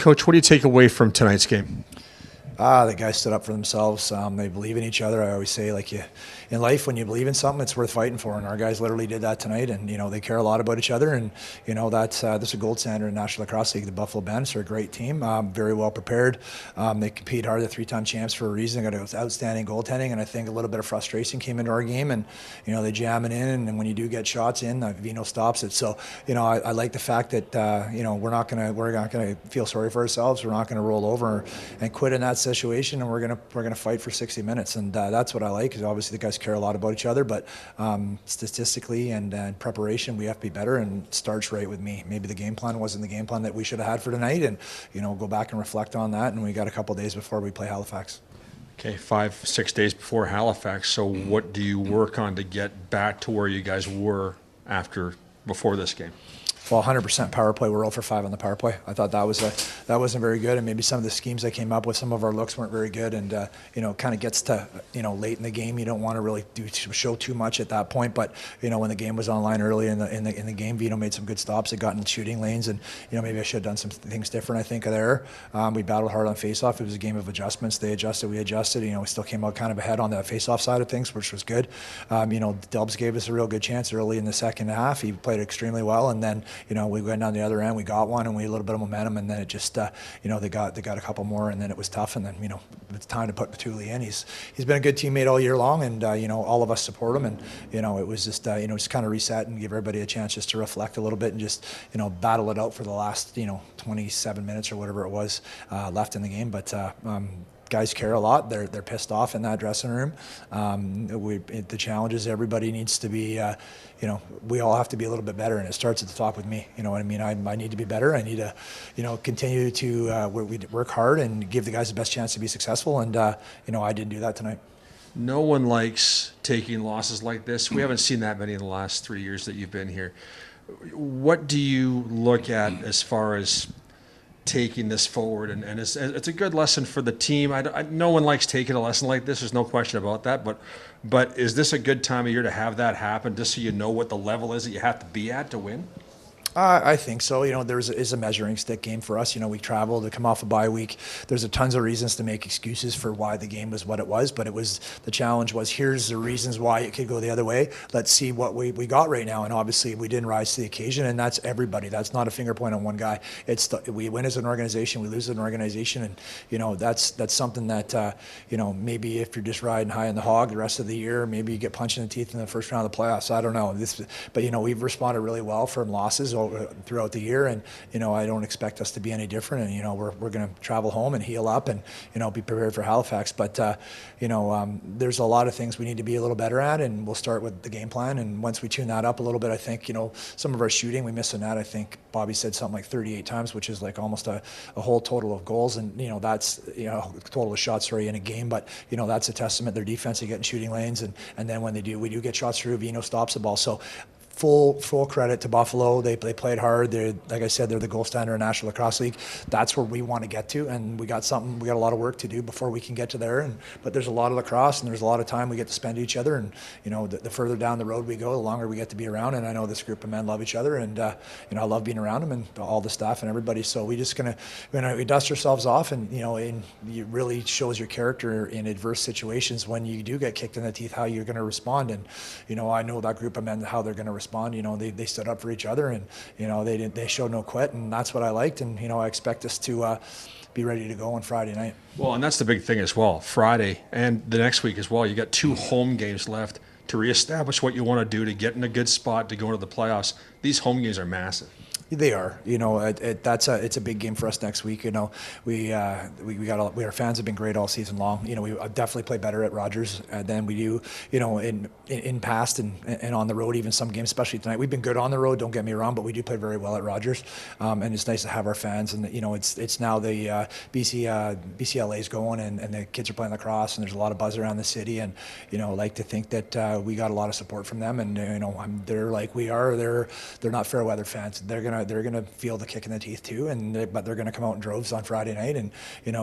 Coach, what do you take away from tonight's game? The guys stood up for themselves. They believe in each other. I always say, like, in life, when you believe in something, it's worth fighting for. And our guys literally did that tonight. And they care a lot about each other. And that's a gold standard in National Lacrosse League. The Buffalo Bandits are a great team, very well prepared. They compete hard. They're three-time champs for a reason. They got outstanding goaltending. And I think a little bit of frustration came into our game. And they jam it in. And when you do get shots in, Vino stops it. So I like the fact that we're not gonna feel sorry for ourselves. We're not gonna roll over and quit in that situation, and we're gonna fight for 60 minutes, and that's what I like. Because obviously the guys care a lot about each other, but statistically and preparation, we have to be better. And it starts right with me. Maybe the game plan wasn't the game plan that we should have had for tonight, and go back and reflect on that. And we got a couple days before we play Halifax. Okay, 5-6 days before Halifax. So what do you work on to get back to where you guys were before this game? Well, 100% power play. We're 0 for 5 on the power play. I thought that wasn't very good, and maybe some of the schemes I came up with, some of our looks weren't very good, and kind of gets to late in the game. You don't want to really show too much at that point, but when the game was online early in the game, Vino made some good stops. It got in the shooting lanes, and maybe I should have done some things different. I think there. We battled hard on faceoff. It was a game of adjustments. They adjusted, we adjusted. We still came out kind of ahead on the faceoff side of things, which was good. Dubs gave us a real good chance early in the second half. He played extremely well, and then we went down the other end, we got one, and we had a little bit of momentum, and then it just, they got a couple more, and then it was tough, and then, it's time to put Batuli in. He's been a good teammate all year long, and, all of us support him, and, it was just, just kind of reset and give everybody a chance just to reflect a little bit and just, battle it out for the last, 27 minutes or whatever it was left in the game, but, guys care a lot. They're pissed off in that dressing room. The challenge is everybody needs to be, we all have to be a little bit better, and it starts at the top with me. You know what I mean? I need to be better. I need to, continue to work hard and give the guys the best chance to be successful. And I didn't do that tonight. No one likes taking losses like this. We haven't seen that many in the last 3 years that you've been here. What do you look at as far as taking this forward, and it's a good lesson for the team. No one likes taking a lesson like this. There's no question about that. But is this a good time of year to have that happen, just so you know what the level is that you have to be at to win? I think so. There is a measuring stick game for us. We traveled to come off a bye week. There's a tons of reasons to make excuses for why the game was what it was, but the challenge was, here's the reasons why it could go the other way. Let's see what we got right now. And obviously we didn't rise to the occasion, and that's everybody. That's not a finger point on one guy. We win as an organization, we lose as an organization, and that's something that maybe if you're just riding high in the hog the rest of the year, maybe you get punched in the teeth in the first round of the playoffs. I don't know. But we've responded really well from losses throughout the year, and I don't expect us to be any different, and we're going to travel home and heal up and be prepared for Halifax, but there's a lot of things we need to be a little better at, and we'll start with the game plan, and once we tune that up a little bit, I think some of our shooting, we missed a net. I think Bobby said something like 38 times, which is like almost a whole total of goals, and that's total of shots in a game, but that's a testament their defense to getting shooting lanes, and then when we do get shots through, Vino stops the ball. So full credit to Buffalo. They played hard. Like I said, they're the gold standard in National Lacrosse League. That's where we want to get to, and we got a lot of work to do before we can get to there. But there's a lot of lacrosse, and there's a lot of time we get to spend each other. And the further down the road we go, the longer we get to be around. And I know this group of men love each other, and I love being around them and all the staff and everybody. So we just we dust ourselves off, and it really shows your character in adverse situations when you do get kicked in the teeth, how you're going to respond. And I know that group of men, how they're going to respond. They stood up for each other, and they showed no quit, and that's what I liked. And I expect us to be ready to go on Friday night. Well, and that's the big thing as well. Friday and the next week as well. You got 2 home games left to reestablish what you want to do to get in a good spot to go into the playoffs. These home games are massive. They are. It's a big game for us next week. Our fans have been great all season long. We definitely play better at Rogers than we do, in past and on the road. Even some games, especially tonight, we've been good on the road. Don't get me wrong, but we do play very well at Rogers, and it's nice to have our fans. And it's now the BCLA's going, and the kids are playing lacrosse, and there's a lot of buzz around the city. And I like to think that we got a lot of support from them. And they're like we are. They're not fair weather fans. They're gonna gonna feel the kick in the teeth too, but they're gonna come out in droves on Friday night, and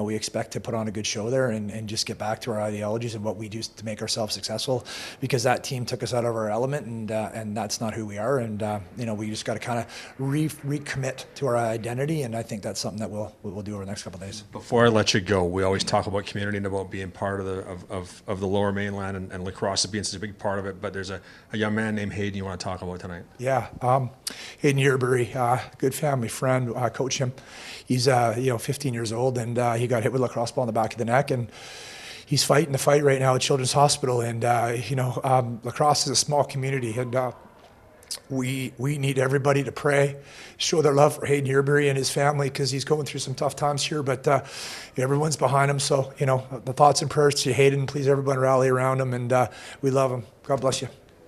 we expect to put on a good show there and just get back to our ideologies and what we do to make ourselves successful, because that team took us out of our element, and that's not who we are, and we just got to kind of recommit to our identity, and I think that's something that we'll do over the next couple of days. Before I let you go, we always talk about community and about being part of the Lower Mainland and lacrosse being such a big part of it. But there's a young man named Hayden you want to talk about tonight. Yeah, Hayden Yearbury, good family friend. I coach him. He's 15 years old, and he got hit with a lacrosse ball in the back of the neck, and he's fighting the fight right now at Children's Hospital. And lacrosse is a small community, and we need everybody to pray, show their love for Hayden Yearbury and his family, because he's going through some tough times here, but everyone's behind him. So, the thoughts and prayers to Hayden. Please, everyone rally around him, and we love him. God bless you.